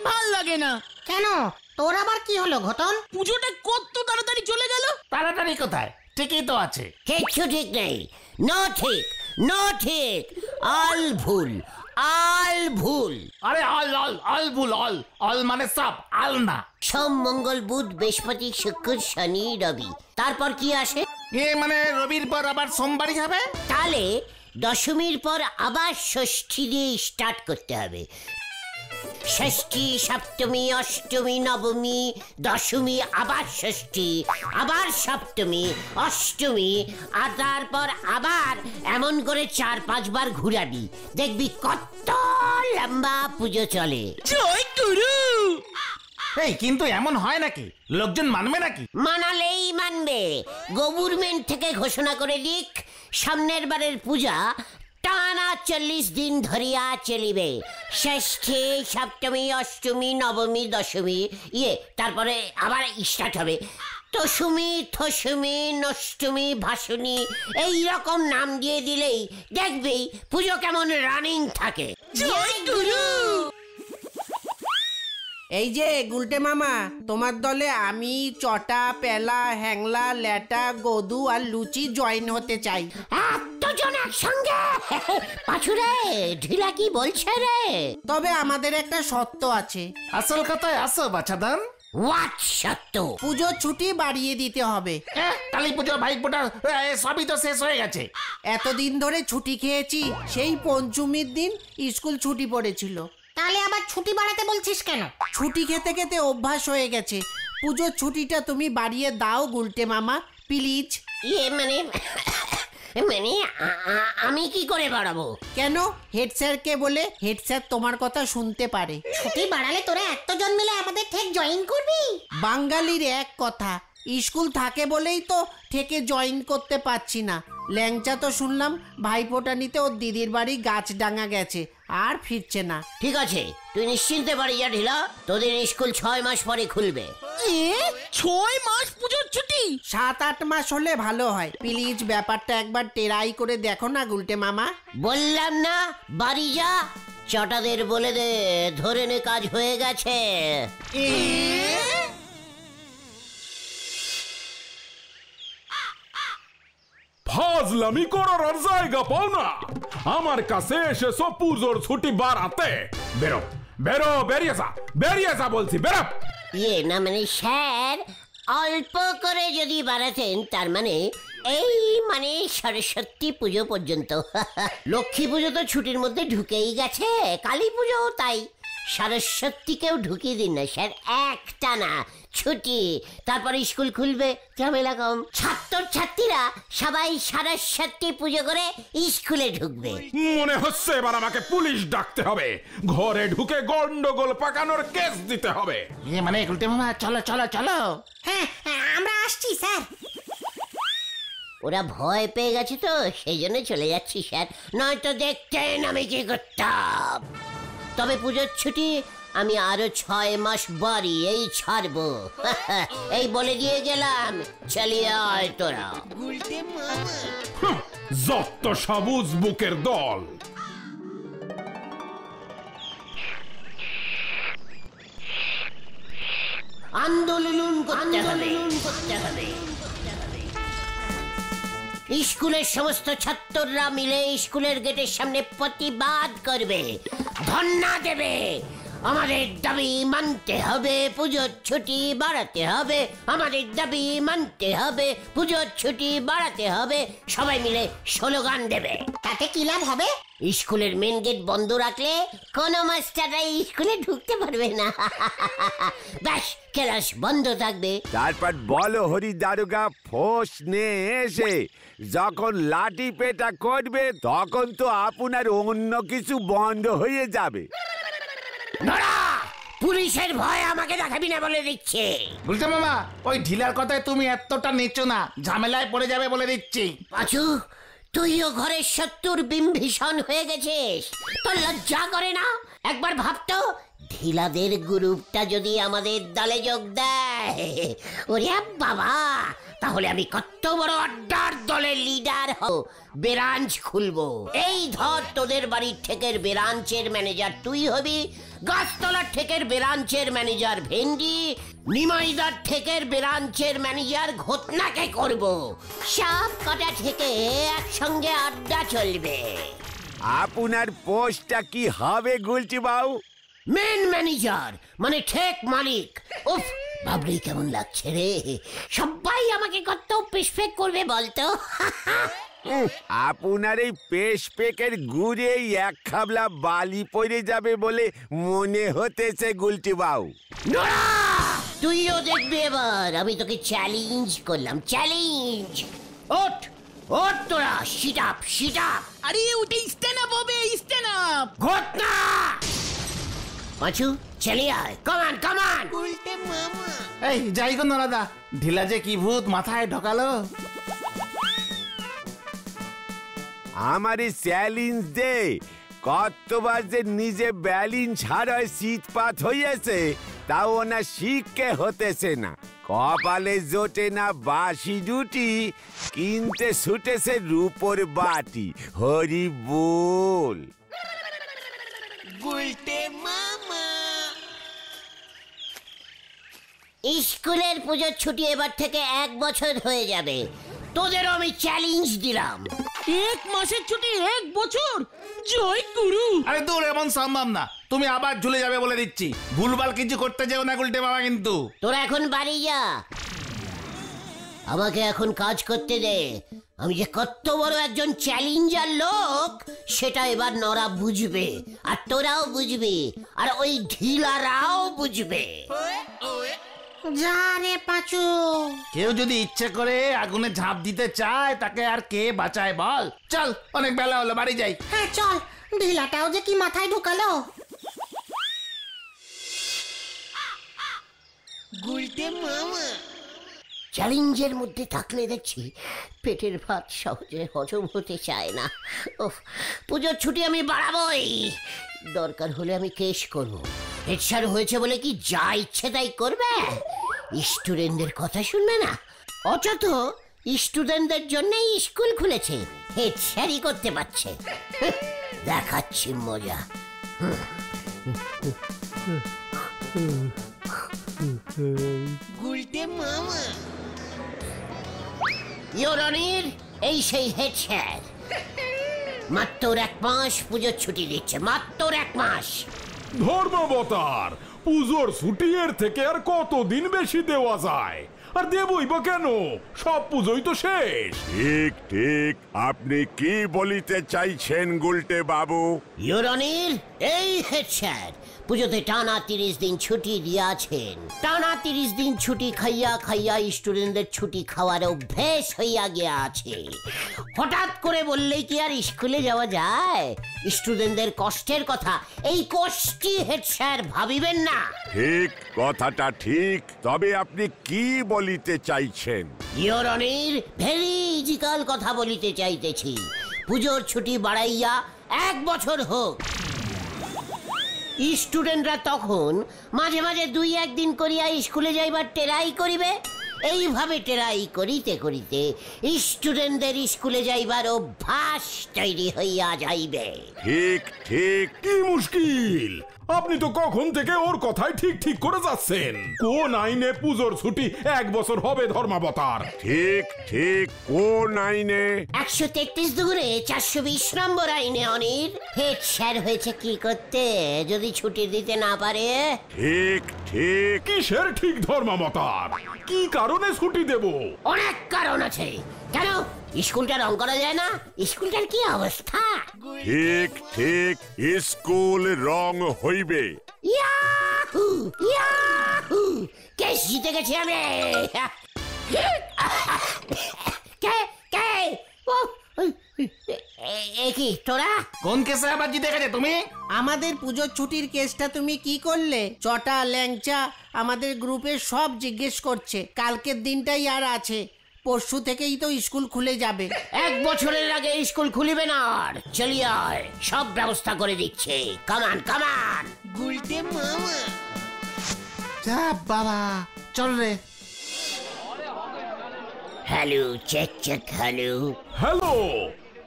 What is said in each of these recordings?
ভাল লাগে না। কেন, তোর আবার কি হলো ঘটন? পুজোটা কত তাড়াতাড়ি চলে গেল। তাড়াতাড়ি কোথায়, ঠিকই তো আছে। কিচ্ছু ঠিক নেই। নো ঠিক, নো ঠিক, অল ভুল, অল ভুল। আরে অল অল অল ভুল, অল অল মানে সব, আল না। সোম মঙ্গল বুধ বৃহস্পতি শুক্র শনি রবি, তারপর কি আসে? মানে রবির পর আবার সোমবারই হবে। তাহলে দশমীর পর আবার ষষ্ঠী দিয়ে স্টার্ট করতে হবে। ষষ্ঠী, সপ্তমী, অষ্টমী, নবমী, দশমী, আবার ষষ্ঠী, আবার সপ্তমী, অষ্টমী, আর তারপর আবার এমন করে 4-5 বার ঘুরাবি, দেখবি কত লম্বা পুজো চলে। জয় গুরু। এই কিন্তু এমন হয় নাকি? লোকজন মানবে নাকি? মানালেই মানবে। গভর্নমেন্ট থেকে ঘোষণা করে দিক, সামনের বারের পূজা টানা 40 দিন ধরিয়া চলিবে। ষষ্ঠী, সপ্তমী, অষ্টমী, নবমী, দশমী, তারপরে আবার স্টার্ট হবে দশমী, থসমী, নষ্টমী, ভাসুনি, এইরকম নাম দিয়ে দিলেই দেখবি পুজো কেমন রানিং থাকে। জয় গুরু। এই যে গুলটে মামা, তোমার দলে আমি, চটা, পেলা, হ্যাংলা, ল্যাটা, গদু আর লুচি জয়েন হতে চাই। এতজন একসঙ্গে? পাছুরে ঢিলা কি বলছে রে? তবে আমাদের একটা শর্ত আছে। আসল কথায় আসো বাছাদান। হোয়াট শর্ত? পুজো ছুটি বাড়িয়ে দিতে হবে। কালী পুজো, ভাইফোঁটা সবই তো শেষ হয়ে গেছে। এতদিন ধরে ছুটি খেয়েছি, সেই পঞ্চমীর দিন স্কুল ছুটি পড়েছিল। তাহলে আবার ছুটি বাড়াতে বলছিস কেন? ছুটি খেতে খেতে অভ্যাস হয়ে গেছে। পুজোর ছুটিটা তুমি বাড়িয়ে দাও গুলটে মামা, প্লিজ। মানে আমি কি করে বাড়াবো? কেন? হেড স্যারকে বলে, হেড স্যার তোমার কথা শুনতে পারে। ছুটি বাড়ালে তোরা এতজন মিলে আমাদের ঠিক জয়েন করবি? বাঙালির এক কথা, স্কুল থাকে বলেই তো থেকে জয়েন করতে পারছি না। ল্যাংচা তো শুনলাম ভাইফোঁটা নিতে ওর দিদির বাড়ি গাছডাঙ্গা গেছে, আর ফিরছে না। ঠিক আছে, তুই নিশ্চিন্তে বাড়ি যা ঢিলা, তোদের স্কুল 6 মাস পরে খুলবে। 6 মাস পুজোর ছুটি? 7-8 মাস হলে ভালো হয়। প্লিজ ব্যাপারটা একবার টেরাই করে দেখো না গুলটে মামা। বললাম না বাড়ি যা, চটাদের বলে দে ধরে নে কাজ হয়ে গেছে। ফাজলামি করার আর জায়গা পাও না। আমার কাছে এসেছো পুজোর ছুটি বাড়াতে। বেরো বেরো, বেরিয়ে যা বলছি, বেরো। না মানে স্যার, অল্প করে যদি বাড়াতেন, তার মানে এই মানে সরস্বতী পুজো পর্যন্ত। লক্ষ্মী পুজো তো ছুটির মধ্যে ঢুকেই গেছে, কালী পুজো তাই। সরস্বতীকেও ঢুকিয়ে দিন না স্যার, একটানা ছুটি, তারপরে স্কুল খুলবে, ঝামেলা কম। ছাত্রছাত্রীরা সবাই সরস্বতী পুজো করে স্কুলে ঢুকবে। মনে হচ্ছে এবার আমাকে পুলিশ ডাকতে হবে, ঘরে ঢুকে গন্ডগোল পাকানোর কেস দিতে হবে। মানে গুলটে মামা, চলো চলো চলো। হ্যাঁ, আমরা আসছি স্যার। ওরা ভয় পেয়ে গেছে তো, সেই জন্য চলে যাচ্ছি স্যার, নয়তো দেখতেন আমি কি করতাম। তবে পুজোর ছুটি আমি আরো 6 মাস বাড়িয়েই ছাড়বো। এই বলে দিয়ে গেলাম, চালিয়ে আয় তোরা। যত সবুজ বুকের দল। আন্দোলন করতে হবে। স্কুলের সমস্ত ছাত্ররা মিলে স্কুলের গেটের সামনে প্রতিবাদ করবে, ধর্ণা দেবে। আমাদের দাবি মানতে হবে, পুজোর ছুটি বাড়াতে হবে। আমাদের দাবি মানতে হবে, পুজোর ছুটি বাড়াতে হবে। সবাই মিলে স্লোগান দেবে। তাতে কি লাভ হবে? স্কুলের মেন গেট বন্ধ রাখলে কোনো মাস্টাররা স্কুলে ঢুকতে পারবে না। ব্যাস, ক্লাস বন্ধ থাকবে। তারপর বলো হরি দারোগা ফোঁস নিয়ে এসে যখন লাঠি পেটা করবে, তখন তো আপনার অন্য কিছু বন্ধ হয়ে যাবে। পুলিশের ভয় আমাকে দেখাবি না বলে দিচ্ছে। গুলটে মামা, ওই ঢিলার কথায় তুমি এতটা নেচো না, ঝামেলায় পড়ে যাবে বলে দিচ্ছি। পাঁচু, তুইও ঘরের শত্রুর বিম্ভীষণ হয়ে গেছিস, তোর লজ্জা করে না? একবার ভাবতো, ঢিলাদের গ্রুপটা যদি আমাদের দলে যোগ দেয়, ওরে বাবা, তাহলে আমি কত বড় আড্ডার দলের লিডার হব। ব্রাঞ্চ খুলবো। এই ধর, তোদের বাড়ির ঠেকের ব্রাঞ্চের ম্যানেজার তুই হবি, গাছতলার ঠেকের ব্রাঞ্চের ম্যানেজার ভেন্ডি, নিমাইদার ঠেকের ব্রাঞ্চের ম্যানেজার ঘটনাকে করব। সব কটা থেকে একসঙ্গে আড্ডা চলবে। আপনার পোস্টটা কি হবে গুলটি বাবু? মেন ম্যানেজার, মানে ঠেক মালিক। উফ, ভাবলেই কেমন লাগছে রে। সবাই আমাকে কত পিসপেক করবে বলতো। আপনার এই পেকের গুড়ে এক খাবলা বালি পড়ে যাবে বলে মনে হতেছে গুলটি বাবু। নোরা, তুইও দেখবি এবার। আমি তোকে চ্যালেঞ্জ করলাম, চ্যালেঞ্জ। ওঠ ওঠ তোরা, সিট আপ সিট আপ। আরে ওটা স্ট্যান্ড আপ হবে, স্ট্যান্ড আপ। ঘটনা পাঁচু, চলে আয়, কমান কমান। এই যাই গো নরাদা, ঢিলা যে কি ভূত মাথায় ঢোকালো। আমার এই চ্যালেঞ্জ দে, কতবার যে নিজে ব্যালিন ছাড়ায় শীতপাত হইয়াছে, তাও না শিখকে হতেছে না। কপালে জোটে না বাসি জুটি, কিনতে ছুটেছে রূপোর বাটি। হরি বল। স্কুলের পুজোর ছুটি এবার থেকে 1 বছর হয়ে যাবে। তোদেরও আমি চ্যালেঞ্জ দিলাম। 1 মাসের ছুটি 1 বছর? জয় গুরু। আরে দূর, এমন সম্ভব না। তুমি আবার ঝুলে যাবে বলে দিচ্ছি। ভুলভাল কিছু করতে যেও না গুলটে বাবা কিন্তু। তোরা এখন বাড়ি যা, আমাকে এখন কাজ করতে দে। আমি যে কত বড় একজন চ্যালেঞ্জার লোক সেটা এবার নরা বুঝবে, আর তোরাও বুঝবি, আর ওই ঢিলারাও বুঝবে। যা রে পাঁচু। কেউ যদি ইচ্ছে করে আগুনে ঝাঁপ দিতে চায়, তাকে আর কে বাঁচায় বল? চল, অনেক বেলা হলো, বাড়ি যাই। হ্যাঁ চল, ঢিলাটাও যে কি মাথায় ঢুকালো। চ্যালেঞ্জের মধ্যে থাকলে দেখছি পেটের ভাত সহজে হজম হতে চায় না। ওহ, পুজোর ছুটি আমি বাড়াবই। দরকার হলে আমি কেস করব। হেড স্যার হয়েছে বলে কি যা ইচ্ছে তাই করবে? স্টুডেন্টদের কথা শুনবে না। অথচ স্টুডেন্টদের জন্যই স্কুল খুলেছে, হেড স্যারই করতে পারছে। দেখাচ্ছি মজা। ইউরনির এই সেই হেড স্যার। মাত্র 1 মাস পুজোর ছুটি দিচ্ছে, মাত্র 1 মাস। ধর্মাবতার, পুজোর ছুটি এর থেকে আর কতদিন বেশি দেওয়া যায়? আর দেবই বা কেন? সব পুজোই তো শেষ। ঠিক ঠিক, আপনি কি বলিতে চাইছেন গুলটে বাবু? ইউরনির এই হেড স্যার পুজোতে টানা 30 দিন ছুটি দিয়াছেন। টানা 30 দিন ছুটি খাইয়া খাইয়া স্টুডেন্টদের ছুটি খাওয়ার অভ্যেস হইয়া গিয়া আছে। হঠাৎ করে বললেই কি আর স্কুলে যাওয়া যায়? স্টুডেন্টদের কষ্টের কথা এই কষ্টি হেড স্যার ভাবিবেন না। ঠিক, কথাটা ঠিক। তবে আপনি কি বলিতে চাইছেন? ইউরনির ভেরি ইজিক্যাল কথা বলিতে চাইতেছি। পুজোর ছুটি বাড়াইয়া 1 বছর হোক। স্টুডেন্টরা তখন মাঝে মাঝে 2-1 দিন করিয়া স্কুলে যাইবার টেরাই করিবে। এইভাবে টেরাই করিতে করিতে স্টুডেন্টদের স্কুলে যাইবার অভ্যাস তৈরি হইয়া যাইবে। ঠিক ঠিক। কি মুশকিল! আপনি তো কখন থেকে ওর কথাই ঠিক ঠিক করে যাচ্ছেন। কোন আইনে পুজোর ছুটি 1 বছর হবে ধর্মাবতার? ঠিক ঠিক, কোন আইনে? 133 দুগুণে 420 নম্বর আইনে অনির। হেড স্যার হয়েছে কি করতে যদি ছুটি দিতে না পারে? ঠিক ঠিক। কিসের ঠিক ধর্মাবতার? কি কারণে ছুটি দেব? অনেক কারণ আছে। কেন স্কুলটা রং করা যায় না? স্কুলটার কি অবস্থা? ঠিক ঠিক, স্কুল রং হইবে। ইয়াহু ইয়াহু, কেস জিতে গেছি আমি। কে কে ও কি তোরা? কোন কেসে আবার জিতে গেছে তুমি? আমাদের পুজোর ছুটির কেসটা তুমি কি করলে? চটা ল্যাংচা আমাদের গ্রুপে সব জিজ্ঞেস করছে। কালকের দিনটাই আর আছে, পরশু থেকেই তো স্কুল খুলে যাবে। 1 বছরের আগে স্কুল খুলিবে না। আর চলিয়ে আয়, সব ব্যবস্থা করে দিচ্ছে। কামান কামান। যা বাবা, চল রে। Hello, check check, hello. Hello,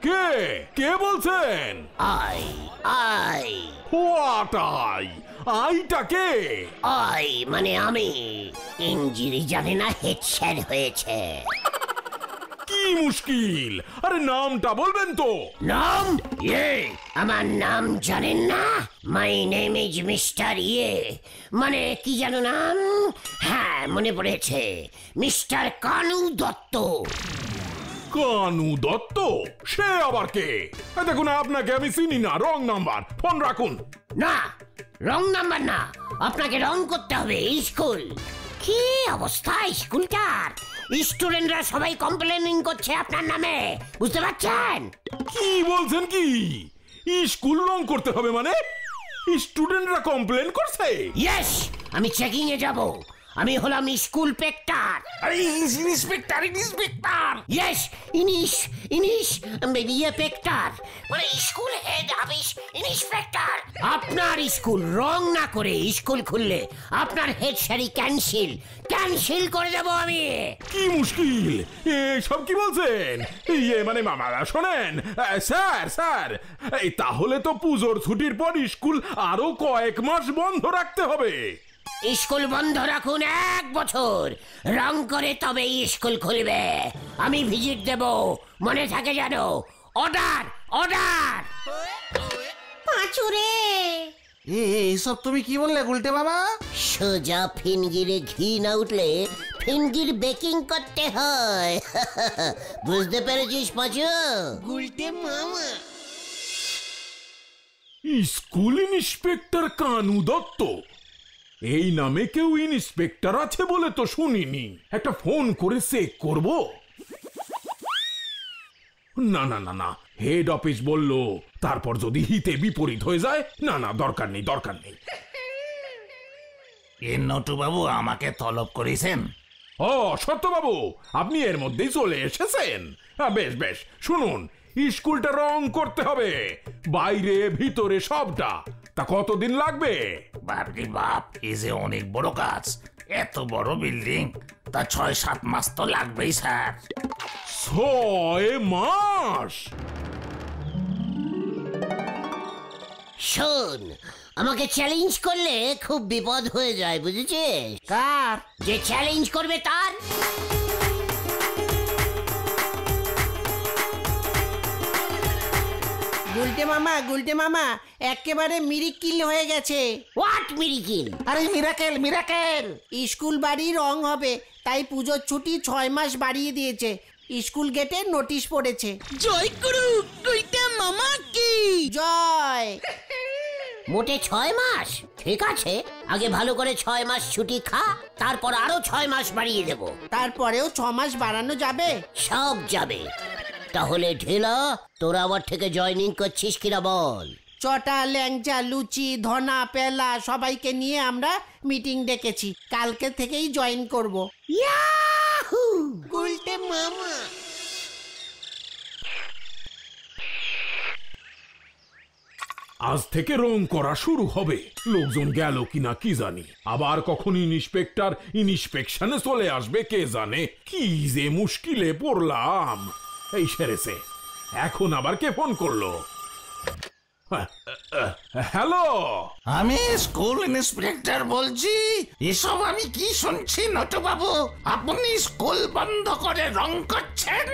কে কে বলছেন? আই আই হোয়াট আইটা কে? আই মানে আমি। ইঞ্জিরি জানে না হেড স্যার হয়েছে। কি মুশকিল, আরে নামটা বলবেন তো। নাম? ইয়ে, আমার নাম জানেন না? মাই নেম ইজ মিস্টার ইয়ে, মানে কি জানো নাম? হ্যাঁ, মনে পড়েছে, মিস্টার কানু দত্ত। কানু দত্ত? সে আবার কে? দেখুন, আপনাকে আমি চিনি না, রং নাম্বার, ফোন রাখুন। না, রং নাম্বার না, আপনাকে রং করতে হবে স্কুল। কি অবস্থা স্কুলটার! স্টুডেন্টরা সবাই কমপ্লেনিং করছে আপনার নামে, বুঝতে পারছেন? কি বলছেন কি? স্কুল রং করতে হবে মানে? স্টুডেন্টরা কমপ্লেন করছে? ইয়েস, আমি চেকিং এ যাব। আমি হলাম স্কুল পেক্টার। আরে ইন্সপেক্টর ইয়েস, ইয়ে পেক্টার, মানে স্কুল হেড অফিস ইন্সপেক্টর। আপনার স্কুল রং না করে স্কুল খুললে আপনার হেড স্যারই ক্যান্সেল করে দেবো আমি। কি মুশকিল, সব কি বলছেন? ইয়ে মানে মামা শোনেন, স্যার এই তাহলে তো পুজোর ছুটির পর স্কুল আরো কয়েক মাস বন্ধ রাখতে হবে। স্কুল বন্ধ রাখুন 1 বছর, রং করে তবে স্কুল খুলবে। আমি ভিজিট দেব, মনে থাকে জানো? Order order. পাঁচুরে এইসব তুমি কি বললে গুলটে বাবা? সোজা ফিনগিরে ঘি না উঠলে ফিনগির বেকিং করতে হয়। বুঝতে পেরেছিস পাঁচু? স্কুল ইন্সপেক্টর কানু দত্ত, এই নামে কেউ ইন্সপেক্টর আছে বলে তো শুনিনি। একটা ফোন করে চেক করব। না না না না, হেড অফিস বলল, তারপর যদি হিতে বিপরীত হয়ে যায়। না না, দরকার নেই। এ নটু বাবু আমাকে তলব করেছেন? ও সত্যবাবু, আপনি এর মধ্যেই চলে এসেছেন। বেশ শুনুন, স্কুলটা রং করতে হবে, বাইরে ভিতরে সবটা। তা কতদিন লাগবে? বাপরে বাপ, এই যে অনেক বড় কাজ, এত বড় বিল্ডিং, তা 6-7 মাস তো লাগবেই স্যার। 6 মাস? শোন, আমাকে চ্যালেঞ্জ করলে খুব বিপদ হয়ে যায়, বুঝেছিস? কার? যে চ্যালেঞ্জ করবে তার। গুলটে মামা একেবারে মিরিকিল হয়ে গেছে। হোয়াট মিরিকিল? আরে মিরাকেল। স্কুল বাড়ি রং হবে, তাই পুজোর ছুটি 6 মাস বাড়িয়ে দিয়েছে। স্কুল গেটে নোটিশ পড়েছে। জয় গুরু গুলটে মামা কি জয়। মোটে 6 মাস? ঠিক আছে, আগে ভালো করে 6 মাস ছুটি খা, তারপর আরো 6 মাস বাড়িয়ে দেব। তারপরেও 6 মাস বাড়ানো যাবে? সব যাবে। তাহলে ঢেলা, তোরা আমার থেকে জয়েনিং করছিস কিনা বল? চটা, ল্যাংচা, লুচি, ধনা, পেলা সবাইকে নিয়ে আমরা মিটিং ডেকেছি। কালকে থেকেই জয়েন করব। ইয়াহু! গুলটে মামা। আজ থেকে রং করা শুরু হবে। লোকজন গেল কিনা কি জানি, আবার কখন ইন্সপেক্টর ইন্সপেকশনে চলে আসবে কে জানে। কি যে মুশকিলে পড়লাম। এই সেরেছে, এখন আবার কে ফোন করলো? হ্যালো, আমি স্কুল ইন্সপেক্টর বলছি। এসব আমি কি শুনছি নটু বাবু? আপনি স্কুল বন্ধ করে রং করছেন?